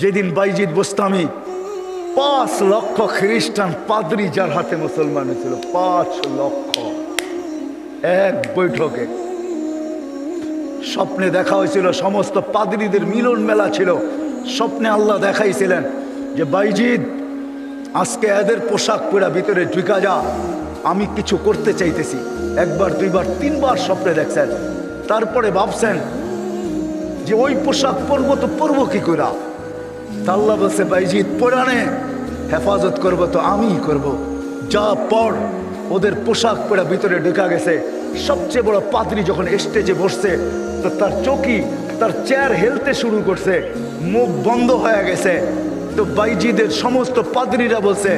যেদিন বাইজিদ বোস্তামি 5 লক্ষ খ্রিস্টান পাদ্রী যার হাতে মুসলমান হয়েছিল, 5 লক্ষ এক বৈঠকে। স্বপ্নে দেখা হয়েছিল, সমস্ত পাদ্রীদের মিলন মেলা ছিল। স্বপ্নে আল্লাহ দেখাইছিলেন যে বাইজিদ আজকে এদের পোশাক পরা ভিতরে ঢুকা যা, আমি কিছু করতে চাইতেছি। একবার, দুইবার, 3 বার স্বপ্নে দেখছেন। তারপরে ভাবছেন যে ওই পোশাক পরবো তো পরবো কি করে। তা আল্লাহ বলছে বাইজিদ পরানে হেফাজত করবো তো আমিই করব। যা পর। ওদের পোশাক পরা ভিতরে ঢুকা গেছে। সবচেয়ে বড় পাদ্রী যখন স্টেজে বসছে তো তার চৌকি, তার চেয়ার হেলতে শুরু করছে, মুখ বন্ধ হয়ে গেছে। তো বাইজিদের সমস্ত পাদ্রীরা বলছে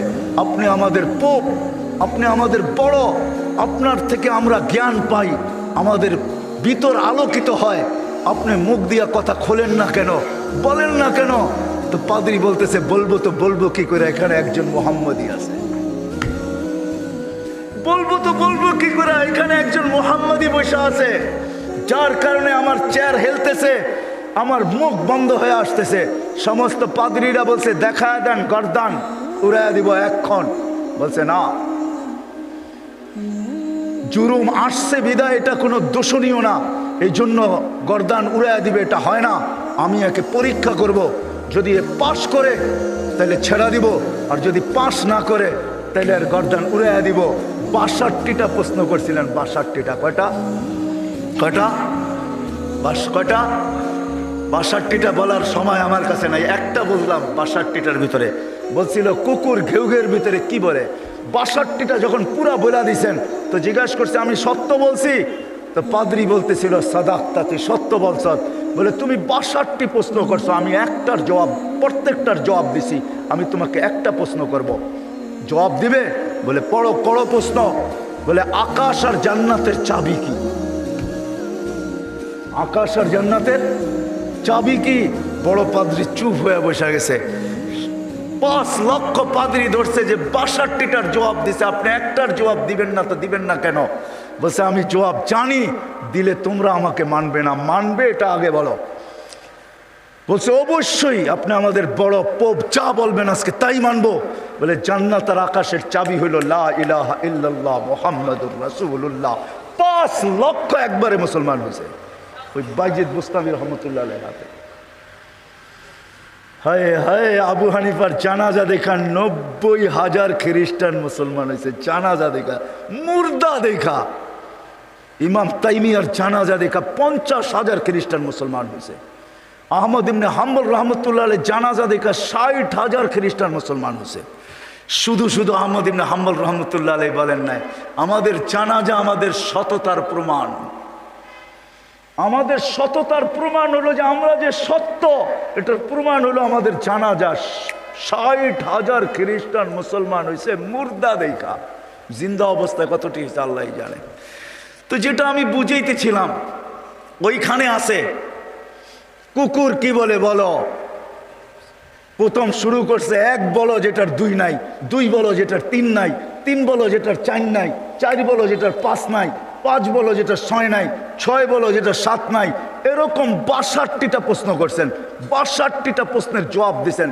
আপনি আমাদের পোপ, আপনি আমাদের বড়, আপনার থেকে আমরা জ্ঞান পাই, আমাদের ভিতর আলোকিত হয়, আপনি মুখ দিয়া কথা খোলেন না কেন, বলেন না কেন। তো পাদ্রী বলতেছে বলবো তো বলবো কি করে, এখানে একজন মোহাম্মদী আছে। বলবো তো বলবো কি করে, এখানে একজন মোহাম্মদী বসে আছে, যার কারণে আমার চেয়ার হেলতেছে, আমার মুখ বন্ধ হয়ে আসতেছে। সমস্ত পাদ্রীরা বলছে দেখা দেন, গর্দান উড়াইয়া দিব এক্ষণ। বলছে না, জুরুম আসছে বিদায় এটা কোনো দোষণীয় না, এই জন্য গর্দান উড়াইয়া দিবে এটা হয় না। আমি একে পরীক্ষা করব, যদি এ পাশ করে তাহলে ছেড়া দিব, আর যদি পাশ না করে তাহলে আর গর্দান উড়াইয়া দিব। 62টা প্রশ্ন করছিলেন। 62টা কয়টা? কয়টা? কয়টা? 62টা বলার সময় আমার কাছে নাই, একটা বললাম 62টার ভিতরে। বলছিল কুকুর ঘেউঘের ভিতরে কি বলে। 62টা যখন পুরা বলা দিছেন তো জিজ্ঞাসা করছে আমি সত্য বলছি। তো পাদ্রী বলতেছিল সাদাক্তা, তুই সত্য বলছ। বলে তুমি 62টি প্রশ্ন করছো, আমি একটার জবাব, প্রত্যেকটার জবাব দিছি, আমি তোমাকে একটা প্রশ্ন করব, জবাব দিবে? বলে পড়ো, করো প্রশ্ন। বলে আকাশ আর জান্নাতের চাবি কি? আকাশ আর জান্নাতের চাবি কি? বড় পাদ্রী চুপ হয়ে বসে গেছে। 5 লক্ষ পাদ্রী ধরছে যে 62টার জবাব দিছে, আপনি একটার জবাব দিবেন না, তো দিবেন না কেন? বলছে আমি জবাব জানি, দিলে তোমরা আমাকে মানবে না, মানবে এটা আগে বলো। বলছে অবশ্যই আপনি আমাদের বড় পোপ, যা বলবেন আজকে তাই মানবো। বলে জান্নাত আর আকাশের চাবি হইল লা ইলাহা ইল্লাল্লাহ মুহাম্মাদুর রাসূলুল্লাহ। 5 লক্ষ একবারে মুসলমান হয়েছে ওই বাইজিদ বুস্তামি রহমতুল্লাহ আলাইহির হাতে। হায় হায়, আবু হানিফার জানাজা দেখা 90,000 খ্রিস্টান মুসলমান হয়েছে। জানাজা দেখা, মুর্দা দেখা। ইমাম তাইমিয়ার জানাজা দেখা 50,000 খ্রিস্টান মুসলমান হয়েছে। আহমদ ইবনে হাম্বল রহমতুল্লাহ আলাইহি জানাজা দেখা 60,000 খ্রিস্টান মুসলমান হয়েছে। শুধু শুধু আহমদ ইবনে হাম্বল রহমতুল্লাহ আলাইহি বলেন নাই, আমাদের জানাজা আমাদের সততার প্রমাণ। আমাদের সততার প্রমাণ হলো যে আমরা যে সত্য, এটার প্রমাণ হলো আমাদের জানাজা। 60,000 খ্রিস্টান মুসলমান হয়েছে মুর্দা দেখা। জিন্দা অবস্থায় কতটি হয়েছে আল্লাহ জানে। তো যেটা আমি বুঝাইতেছিলাম, ওইখানে আছে কুকুর কি বলে বলো। প্রথম শুরু করছে 1 বলো যেটার 2 নাই, 2 বলো যেটার 3 নাই, 3 বলো যেটার 4 নাই, 4 বলো যেটার 5 নাই, 5 বলো যেটার 6 নাই, 6 বলো যেটার 7 নাই। এরকম 62টা প্রশ্ন করছেন। 62টা প্রশ্নের জবাব দিছেন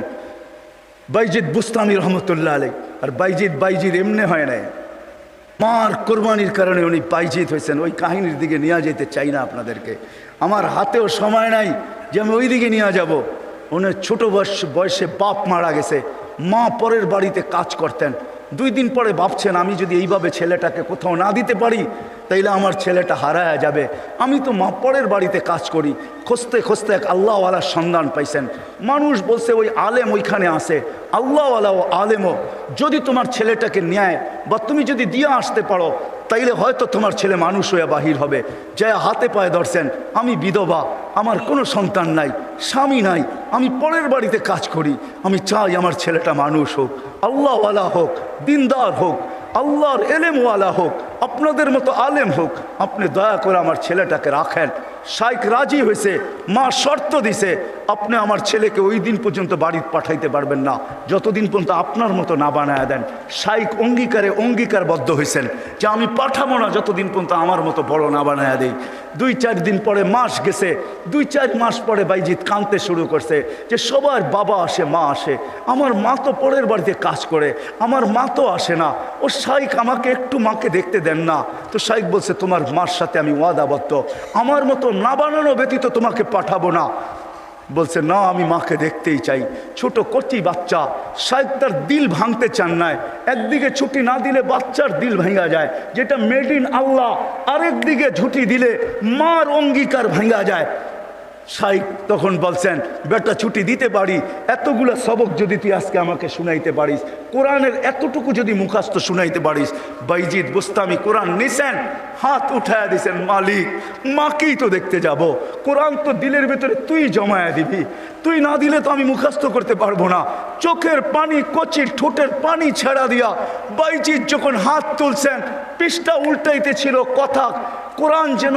বাইজিদ বুস্তামি রহমতুল্লাহ আলাইহি। আর বাইজিদ এমনি হয় নাই, মার কোরবানির কারণে উনি বাইজিদ হয়েছেন। ওই কাহিনীর দিকে নিয়ে যেতে চাই না আপনাদেরকে, আমার হাতেও সময় নাই যে আমি ওই দিকে নিয়ে যাব। উনি ছোট বয়সে বাপ মারা গেছে, মা পরের বাড়িতে কাজ করতেন। 2 দিন পরে ভাবছেন আমি যদি এইভাবে ছেলেটাকে কোথাও না দিতে পারি তাইলে আমার ছেলেটা হারায়া যাবে। আমি তো মা পরের বাড়িতে কাজ করি। খুঁজতে খুঁজতে এক আল্লাহওয়ালার সন্ধান পাইছেন। মানুষ বলছে ওই আলেম ওইখানে আছে, আল্লাহওয়ালা ও আলেমও যদি তোমার ছেলেটাকে নেয় বা তুমি যদি দিয়ে আসতে পারো তাইলে হয়তো তোমার ছেলে মানুষ হয়ে বাহির হবে। যা হাতে পায়ে ধরছেন, আমি বিধবা, আমার কোনো সন্তান নাই, স্বামী নাই, আমি পরের বাড়িতে কাজ করি, আমি চাই আমার ছেলেটা মানুষ হোক, আল্লাহওয়ালা হোক, দিনদার হোক, আল্লাহর এলেমওয়ালা হোক, আপনাদের মতো আলেম হোক। আপনি দয়া করে আমার ছেলেটাকে রাখেন। শাইখ রাজি হয়েছে, মা শর্ত দিছে, আপনি আমার ছেলেকে ওই দিন পর্যন্ত বাড়িতে পাঠাইতে পারবেন না যতদিন পর্যন্ত আপনার মতো না বানায় দেন। শাইখ অঙ্গীকারবদ্ধ হয়েছেন যে আমি পাঠাবো না যতদিন পর্যন্ত আমার মতো বড় না বানায় দেই। 2-4 দিন পরে মাস গেছে, 2-4 মাস পরে বাইজিৎ কাঁদতে শুরু করছে যে সবার বাবা আসে, মা আসে, আমার মা তো পরের বাড়িতে কাজ করে, আমার মা তো আসে না, ও শাইখ আমাকে একটু মাকে দেখতে দেন না। তো শাইখ বলছে তোমার মার সাথে আমি ওয়াদাবদ্ধ, আমার মতো না বানানো ব্যতীত তোমাকে পাঠাবো না। বলছে না, আমি মাকে দেখতেই চাই। ছোট কচি বাচ্চা, শাইখ তার দিল ভাঙতে চান না। একদিকে ছুটি না দিলে বাচ্চার দিল ভাঙা যায়, যেটা মেড ইন আল্লাহ, আরেকদিকে ছুটি দিলে মার অঙ্গীকার ভাঙা যায়। শাইখ তখন বলছেন বেটা ছুটি দিতে পারি, এতগুলো সবক যদি তুই আজকে আমাকে শুনাইতে পারিস, কোরআনের এতটুকু যদি মুখস্থ শুনাইতে পারিস। বাইজিদ বুস্তামি কোরআন নিছেন, হাত উঠায় দিছেন, মালিক মাকেই তো দেখতে যাব, কোরআন তো দিলের ভেতরে তুই জমায়া দিবি, তুই না দিলে তো আমি মুখস্থ করতে পারবো না। চোখের পানি, কচির ঠোঁটের পানি ছেড়া দিয়া বাইজিদ যখন হাত তুলছেন, পৃষ্ঠা উল্টাইতে ছিল কথা, কোরআন যেন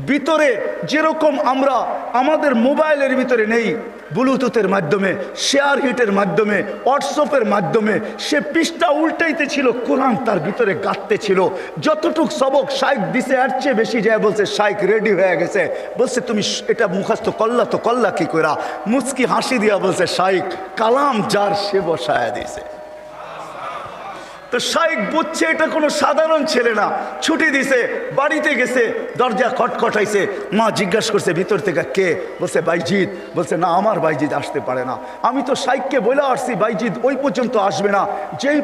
ভিতরে যেরকম আমরা আমাদের মোবাইলের ভিতরে নেই, ব্লুটুথের মাধ্যমে, শেয়ার হিটের মাধ্যমে, হোয়াটসঅ্যাপের মাধ্যমে সে পৃষ্ঠা উল্টাইতে ছিল, কোরআন তার ভিতরে গাঁথতে ছিল। যতটুক সবক শাইখ দিছে এর চেয়ে বেশি যায় বলছে শাইখ রেডি হয়ে গেছে। বলছে তুমি এটা মুখস্থ করলা, তো করলা কি করা? মুচকি হাসি দিয়া বলছে শাইখ কালাম যার সে বসায় দিছে। তো শাইখ বুঝছে এটা কোনো সাধারণ ছেলে না, ছুটি দিছে, বাড়িতে গেছে, দরজা খটখটাইছে, মা জিজ্ঞাসা করছে ভিতর থেকে কে? বলছে বাইজিদ। বলছে না, আমার বাইজিদ আসতে পারে না, আমি তো শাইখকে বলে আসছি বাইজিদ ওই পর্যন্ত আসবে না, যেই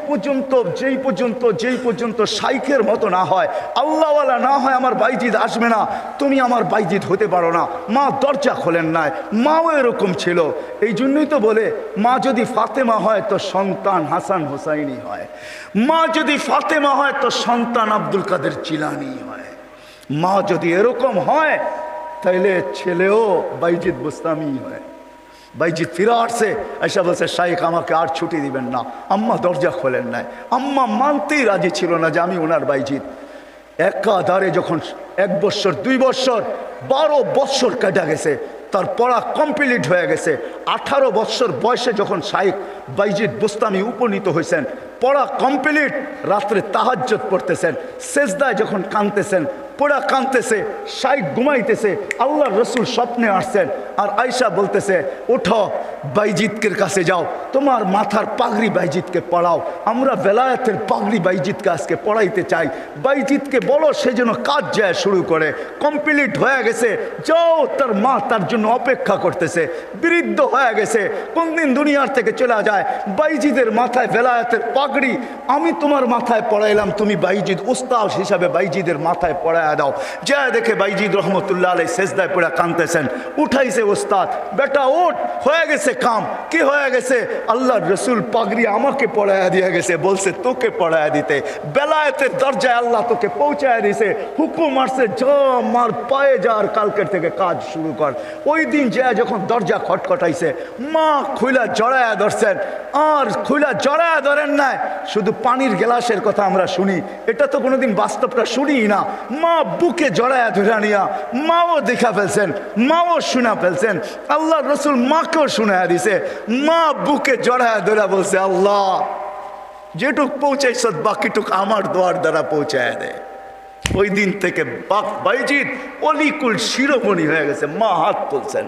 পর্যন্ত শাইখের মতো না হয়, আল্লাহওয়ালা না হয়, আমার বাইজিদ আসবে না, তুমি আমার বাইজিদ হতে পারো না। মা দরজা খোলেন নাই, মাও এরকম ছিল। এই জন্যই তো বলে মা যদি ফাতেমা হয় তো সন্তান হাসান হোসাইনি হয়, মা যদি ফাতেমা হয় তো সন্তান আব্দুল কাদের জিলানী হয়, মা যদি এরকম হয় তাইলে ছেলেও বাইজিদ বুস্তামি হয়। বাইজিদ ফিরে আসছে, এসে বলছে শাইখ আমাকে আর ছুটি দিবেন না। আম্মা দরজা খোলেন নাই, আম্মা মানতেই রাজি ছিল না যে আমি ওনার বাইজিদ। একাধারে যখন 1 বৎসর, 2 বৎসর, 12 বৎসর কেটে গেছে, তার পড়া কমপ্লিট হয়ে গেছে। 18 বৎসর বয়সে যখন শাইখ বাইজিদ বুস্তামি উপনীত হয়েছেন, পড়া কমপ্লিট, রাত্রে তাহাজ্জুদ পড়তেছেন, সেজদায় যখন কাঁদতেছেন, পড়া কাঁদতেছে, শাইখ ঘুমাইতেছে, আল্লাহর রসুল স্বপ্নে আসছেন, আর আয়েশা বলতেছে ওঠো বাইজিদকের কাছে যাও, তোমার মাথার পাগড়ি বাইজিদকে পড়াও, আমরা বেলায়েতের পাগড়ি বাইজিদকে আজকে পড়াইতে চাই, বাইজিদকে বলো সে যেন কাজ যায় শুরু করে। কমপ্লিট হয়ে গেছে, যাও, তার মা তার জন্য অপেক্ষা করতেছে, বৃদ্ধ হয়ে গেছে, কোনদিন দুনিয়ার থেকে চলে যায়। বাইজিদের মাথায় বেলায়েতের পাগড়ি আমি তোমার মাথায় পড়াইলাম, তুমি বাইজিদ উস্তাদ হিসাবে বাইজিদের মাথায় পড়ায় দাও। যা দেখে বাইজিদ রহমতুল্লাহ আলাইহি সেজদায় পড়ে কাঁদতেছেন, উঠাইছে ওস্তাদ, বেটা ওঠ, হয়ে গেছে কাম। কি হয়ে গেছে? আল্লাহর রসুল পাগড়ি আমাকে পড়ায়া দিয়ে গেছে, বলছে তোকে পড়ায়া দিতে, বেলায়েতের দরজায় আল্লাহ তোকে পৌঁছায় দিছে, হুকুম আসছে যা মার পায়ে যা, আর কালকের থেকে কাজ শুরু কর। ওই দিন যা যখন দরজা খটখটাইছে, মা খুইলা জড়ায়া ধরছেন, আর খুইলা জড়ায়া ধরেন নাই, শুধু পানির গ্লাসের কথা আমরা শুনি, এটা তো কোনোদিন বাস্তবটা শুনি না। মা বুকে জড়ায়া ধরে নিয়া মাও দেখা ফেলছেন, মাও শোনা ফেলছেন, আল্লাহ রসুল মাকেও শোনায়া দিছে। মা বুকে জড়ায়া ধরে বলছে আল্লাহ যেটুক পৌঁছাইছ বাকিটুক আমার দোয়ার দ্বারা পৌঁছায় দেয়। ওই দিন থেকে বাইজিদ অলিকুল শিরোমণি হয়ে গেছে। মা হাত তুলছেন।